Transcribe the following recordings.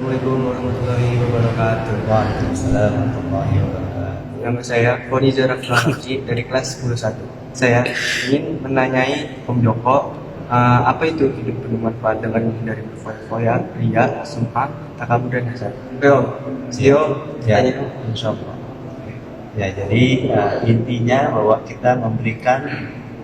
Assalamualaikum warahmatullahi wabarakatuh. Waalaikumsalam warahmatullahi wabarakatuh. Nama saya Foniza Raffi dari kelas 101. Saya ingin menanyai Om Joko, apa itu hidup penuh manfaat dengan menghindari berfoya-foya, ria, sum'ah, takabur dan hasad. Oke Om, Sio, Ya, tanya. insya Allah. Ya, jadi intinya bahwa kita memberikan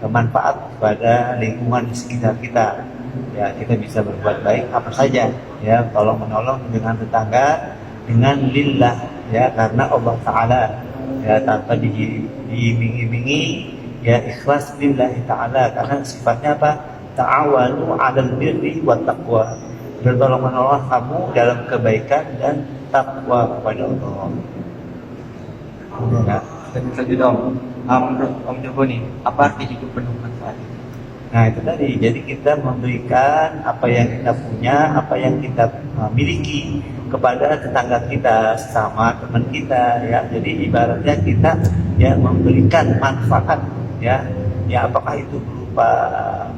manfaat kepada lingkungan di sekitar kita. Ya, kita bisa berbuat baik apa saja. Ya, tolong menolong dengan tetangga, dengan lillah. Ya, karena Allah Taala. Ya, tanpa diiming-imingi. Ya, ikhlas lillahi Taala. Karena sifatnya apa? Ta'awanu 'alal birri wat taqwa. Bertolong menolong kamu dalam kebaikan dan takwa kepada Allah. Ya. Dan selanjutnya Om, menurut Om Joko nih, apa arti hidup penuh manfaat? Nah, itu tadi. Jadi kita memberikan apa yang kita punya, apa yang kita miliki kepada tetangga kita, sama teman kita, ya. Jadi ibaratnya kita ya memberikan manfaat, ya. Ya, apakah itu berupa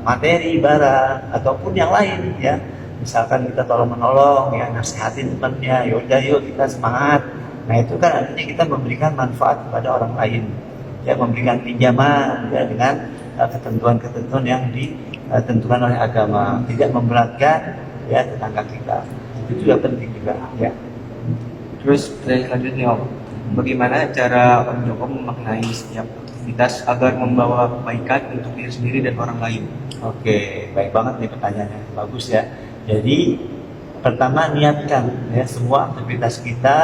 materi, barang ataupun yang lain, ya. Misalkan kita tolong menolong, ya, nasihatin temannya, yaudah yuk kita semangat. Nah, itu kan artinya kita memberikan manfaat kepada orang lain, ya, memberikan pinjaman, ya, dengan ketentuan-ketentuan yang ditentukan oleh agama, tidak memberatkan, ya, tetangga kita. Itu juga penting juga, ya. Terus pertanyaan selanjutnya Om, bagaimana cara Om Joko memaknai setiap aktivitas agar membawa kebaikan untuk diri sendiri dan orang lain? Oke, baik banget nih pertanyaannya, bagus ya. Jadi pertama niatkan, ya, semua aktivitas kita,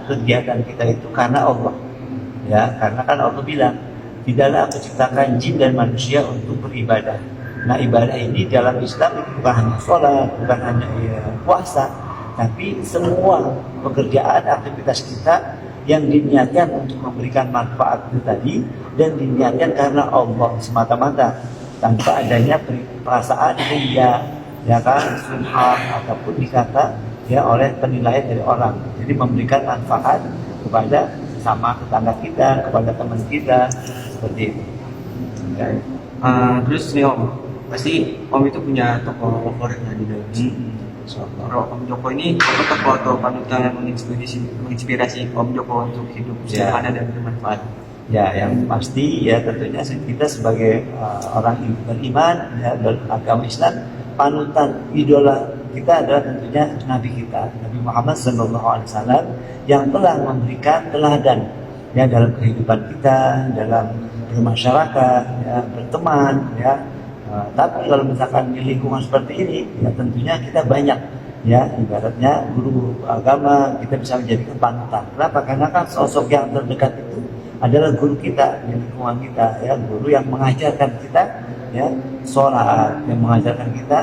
kegiatan kita itu karena Allah, ya, karena kan Allah bilang tidaklah aku ciptakan jin dan manusia untuk beribadah. Nah, ibadah ini dalam Islam itu bukan hanya sholat, bukan hanya puasa, tapi semua pekerjaan aktivitas kita yang diniatkan untuk memberikan manfaat itu tadi, dan diniatkan karena Allah semata-mata, tanpa adanya perasaan ria, ya kan, sum'ah ataupun dikata, ya, oleh penilaian dari orang. Jadi memberikan manfaat kepada sama tetangga kita, kepada teman kita, seperti itu. Ya. Terus nih Om, pasti Om itu punya tokoh favoritnya di dalam Islam. Kalau Om Joko ini apa tokoh atau panutan yang menginspirasi Om Joko untuk hidup sederhana dan bermanfaat? Ya, yang pasti ya tentunya kita sebagai orang beriman, ya, beragama Islam, panutan idola kita adalah tentunya Nabi kita, Nabi Muhammad SAW, yang telah memberikan teladan, ya, dalam kehidupan kita, dalam bermasyarakat, ya, berteman, ya. Tapi kalau misalkan di lingkungan seperti ini, ya tentunya kita banyak, ya, ibaratnya guru agama kita bisa menjadikan panutan. Kenapa? Karena kan sosok yang terdekat itu adalah guru kita di lingkungan kita, ya, guru yang mengajarkan kita, ya, sholat, yang mengajarkan kita,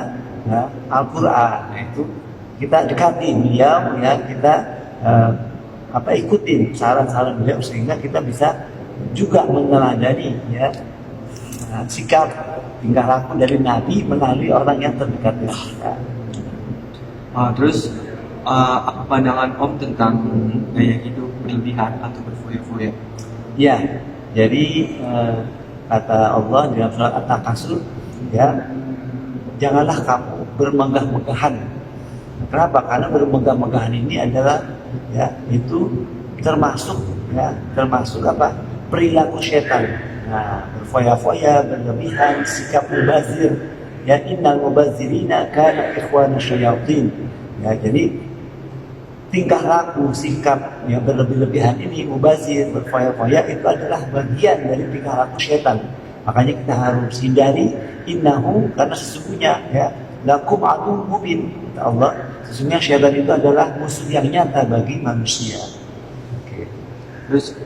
ya, Al-Quran. Nah, itu kita dekati beliau, ya, kita ikutin saran-saran beliau sehingga kita bisa juga meneladani, ya, sikap tingkah laku dari Nabi melalui orang yang terdekat dengan kita. Terus apa pandangan Om tentang gaya hidup berlebihan atau berfoya-foya? Ya, jadi kata Allah dalam surat At-Takasur, ya, janganlah kamu bermegah-megahan. Kenapa? Karena bermegah-megahan ini adalah, ya, itu termasuk apa? Perilaku setan. Nah, berfoya-foya, berlebihan, sikap mubazir. Ya, innal mubazirina kana ikhwana syayatin. Ya, jadi tingkah laku, sikap yang berlebih-lebihan ini, mubazir, berfoya-foya, itu adalah bagian dari tingkah laku setan. Makanya kita harus hindari, innahu, karena sesungguhnya, ya, lakum adu mubin, kata Allah, sesungguhnya setan itu adalah musuh yang nyata bagi manusia. Oke. Terus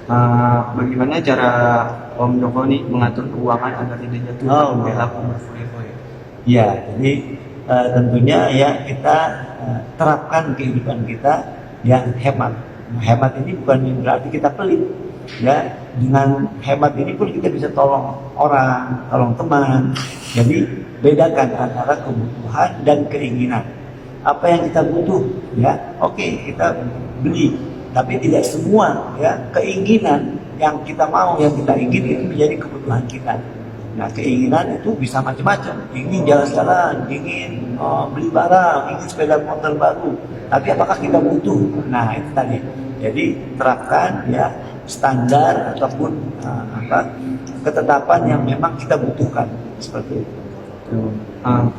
bagaimana cara Om Joko nih mengatur keuangan agar tidak jatuh dalam perilaku berfoya-foya? Ya, jadi tentunya, ya, kita terapkan kehidupan kita yang hemat. Nah, hemat ini bukan berarti kita pelit, ya. Dengan hemat ini pun kita bisa tolong orang, tolong teman. Jadi bedakan antara kebutuhan dan keinginan. Apa yang kita butuh, ya, oke, kita beli, tapi tidak semua, ya, keinginan yang kita mau, yang kita ingin itu menjadi kebutuhan kita. Nah, keinginan itu bisa macam-macam. Ingin jalan-jalan, ingin beli barang, ingin sepeda motor baru. Tapi apakah kita butuh? Nah, itu tadi. Jadi terapkan ya standar ataupun ketetapan yang memang kita butuhkan seperti itu.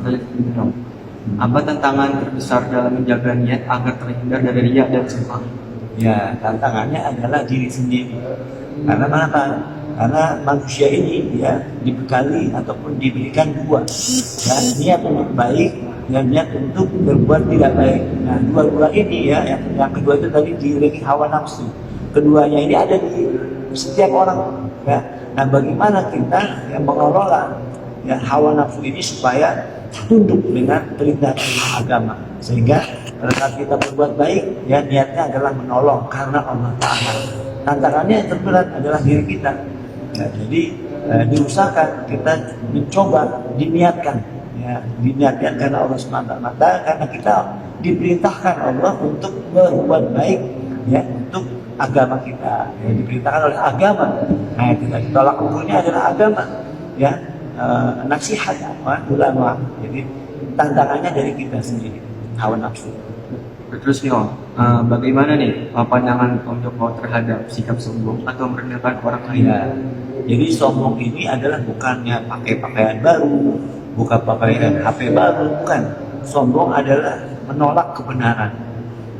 Balik dulu dong. Apa tantangan terbesar dalam menjaga niat agar terhindar dari riya dan sum'ah? Ya, tantangannya adalah diri sendiri. Karena kenapa? Karena manusia ini ya dibekali ataupun diberikan dua, ya, niat untuk baik dan niat untuk berbuat tidak baik. Nah, dua-dua ini ya, yang kedua itu tadi diiringi hawa nafsu. Keduanya ini ada di setiap orang. Ya. Nah, bagaimana kita yang mengelola ya, hawa nafsu ini supaya tunduk dengan perintah agama, sehingga pada saat kita berbuat baik, ya niatnya adalah menolong karena Allah Ta'ala. Tantangannya yang terberat adalah diri kita. Ya, jadi diusahakan kita mencoba diniatkan, ya diniatkan karena Allah SWT, karena kita diperintahkan Allah untuk berbuat baik, ya untuk agama kita, ya, diperintahkan oleh agama. Nah, itu tolak ukurnya adalah agama, ya nasihat ulama. Jadi tantangannya dari kita sendiri, hawa nafsu. Terus nih Om, bagaimana nih pandangan Om Joko terhadap sikap sombong atau merendahkan orang lain? Ya, jadi sombong ini adalah bukannya pakai pakaian baru, bukan pakaian HP baru, bukan. Sombong adalah menolak kebenaran.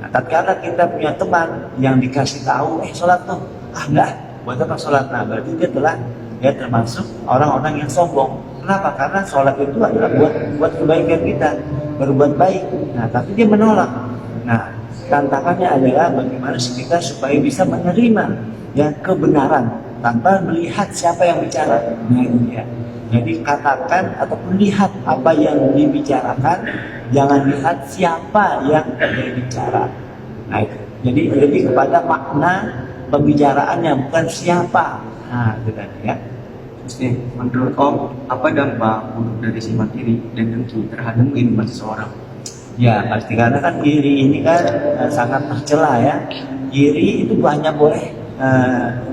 Nah, tatkala kita punya teman yang dikasih tahu, sholat tuh, enggak, buat apa sholat? Nah, berarti dia telah termasuk orang-orang yang sombong. Kenapa? Karena sholat itu adalah buat kebaikan kita, berbuat baik. Nah, tapi dia menolak. Nah, tantangannya adalah bagaimana kita supaya bisa menerima ya kebenaran tanpa melihat siapa yang bicara. Nah, itu ya. Jadi katakan ataupun lihat apa yang dibicarakan, jangan lihat siapa yang berbicara. Nah, itu. Jadi lebih kepada makna pembicaraannya, bukan siapa. Nah, itu kan ya. Terus nih, menurut Om, apa dampak buruk dari sifat iri dan dengki terhadap kehidupan seseorang? Ya, pasti karena kan iri ini kan sangat tercela ya. Iri itu hanya boleh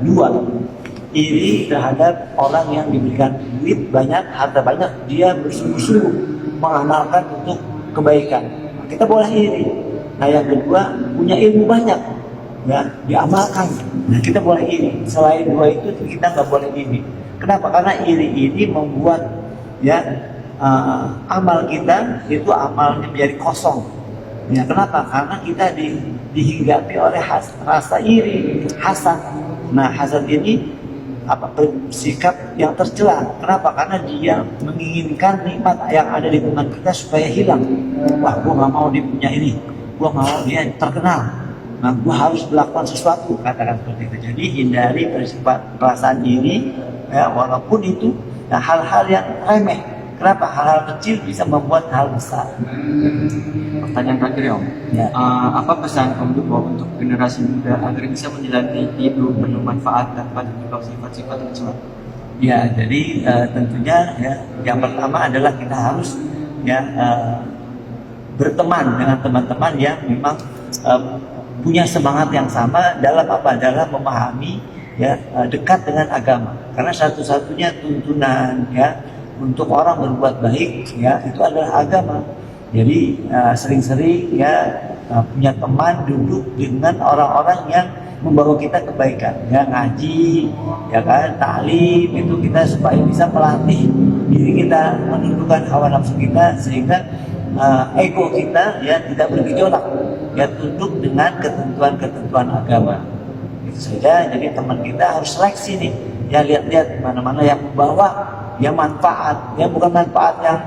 dua. Iri terhadap orang yang diberikan duit banyak, harta banyak, dia bersungguh-sungguh mengamalkan untuk kebaikan. Kita boleh iri. Nah, yang kedua punya ilmu banyak, ya diamalkan. Nah, kita boleh iri. Selain dua itu kita nggak boleh iri. Kenapa? Karena iri ini membuat ya amal kita itu amalnya menjadi kosong. Ya, kenapa? Karena kita dihinggapi oleh rasa iri, hasad. Nah, hasad ini sikap yang tercela. Kenapa? Karena dia menginginkan nikmat yang ada di teman kita supaya hilang. Wah, gua nggak mau dia punya ini, gua mau dia terkenal. Nah, gua harus melakukan sesuatu, katakan seperti itu. Jadi hindari perasaan ini, ya, walaupun itu ya, hal-hal yang remeh. Kenapa? Hal-hal kecil bisa membuat hal besar. Pertanyaan terakhir ya Om, Ya. apa pesan Om Joko untuk generasi muda agar bisa menjalani hidup penuh manfaat tanpa terjebak sifat-sifat tercela? Ya, jadi tentunya ya, yang pertama adalah kita harus ya berteman dengan teman-teman yang memang punya semangat yang sama dalam apa? Dalam memahami ya dekat dengan agama. Karena satu-satunya tuntunan ya untuk orang berbuat baik ya itu adalah agama. Jadi sering-sering ya punya teman duduk dengan orang-orang yang membawa kita kebaikan, ya ngaji, ya kan, taklim, itu kita supaya bisa melatih diri kita menundukkan hawa nafsu kita sehingga ego kita ya tidak bergejolak, ya tunduk dengan ketentuan-ketentuan agama. Itu saja. Jadi teman kita harus seleksi nih, ya lihat-lihat mana-mana yang membawa yang manfaat, ya bukan manfaat yang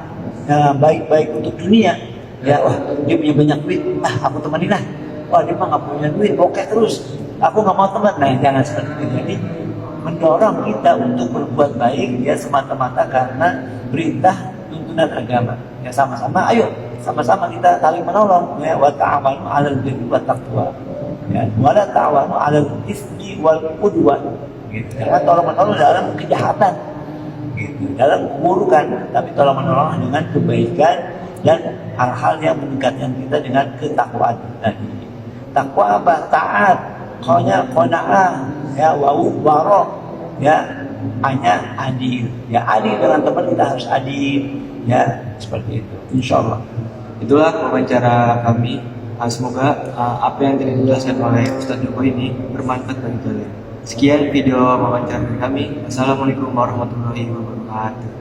baik-baik untuk dunia. Ya, wah dia punya banyak duit, aku temenin lah. Wah dia mah nggak punya duit, oke terus, aku nggak mau teman. Nah, jangan seperti itu. Jadi mendorong kita untuk berbuat baik, ya semata-mata karena perintah tuntunan agama. Ya sama-sama, ayo sama-sama kita saling menolong. Ya, wa ta'awanu 'alal birri wat taqwa. Ya, wa la ta'awanu 'alal itsmi wal 'udwan. Gitu. Jangan tolong-menolong dalam kejahatan. Gitu. Dalam keburukan, tapi tolong menolong dengan kebaikan dan hal-hal yang mendekatkan kita dengan ketakwaan tadi. Takwa apa? Taat, qana'ah, ya wa'u barok, ya hanya adil. Ya adil dengan teman kita harus adil. Ya seperti itu. Insya Allah. Itulah wawancara kami. Semoga apa yang tadi dijelaskan oleh Ustadz Joko ini bermanfaat bagi kalian. Sekian video wawancara dari kami. Assalamualaikum warahmatullahi wabarakatuh.